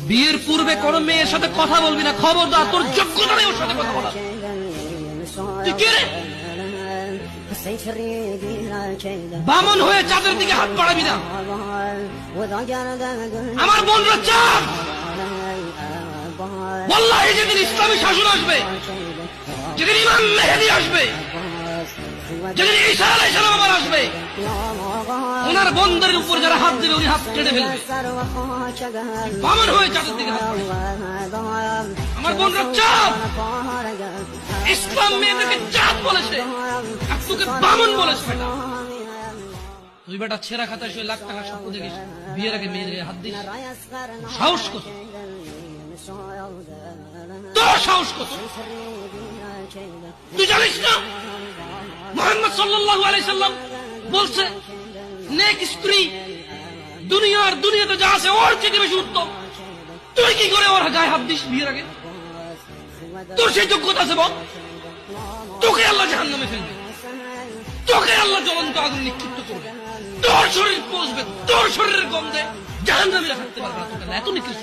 বিয়ের পূর্বে কোন মেয়ের সাথে কথা বলবি না, খবরদার, তোর যোগ্যতা নেই ওর সাথে কথা বলার। তুই কে রে? বামন হয়ে চাঁদের দিকে হাত বাড়াবি না। আমার বোনরা চাঁদ। ওয়াল্লাহি যেদিন ইসলামী শাসন আসবে, যেদিন ইমাম মেহেদী আসবে, যেদিন ঈসা আলাইহিস সালাম আবার আসবে, ওনার বন্ধের উপর যারা হাত দেবে উনি হাত কেটে ফেলবে। বামন হয়ে চাঁদের দিকে হাত বাড়াবি। আমার বোনরা চাঁদ। ইসলাম মেয়েদেরকে চাঁদ বলেছে, আর তোকে বামন বলেছে। তুই বেটা ছেঁড়া খাতা শুয়ে লাখ টাকা স্বপ্ন দেখিস, বিয়ের আগে মেয়েদের হাত দিস। সাহস কত? তোর সাহস কত? তুই জানিস না মুহাম্মদ সাল্লাল্লাহু আলাইহি সাল্লাম বলছে নেক স্ত্রী দুনিয়াতে যা আছে ওর থেকে বেশি উত্তম। তুই কি করে ওর গায়ে হাত দিস বিয়ের আগে? তোর সেই যোগ্যতা আছে বল? তোকে আল্লাহ জাহান্নামে ফেলবে, তোকে আল্লাহ জ্বলন্ত আগুন নিক্ষিপ্ত করবে, তোর শরীর পচবে, তোর শরীরের গন্ধে জাহান্নামীরা থাকতে পারবে না। তোকে এত নিকৃষ্ট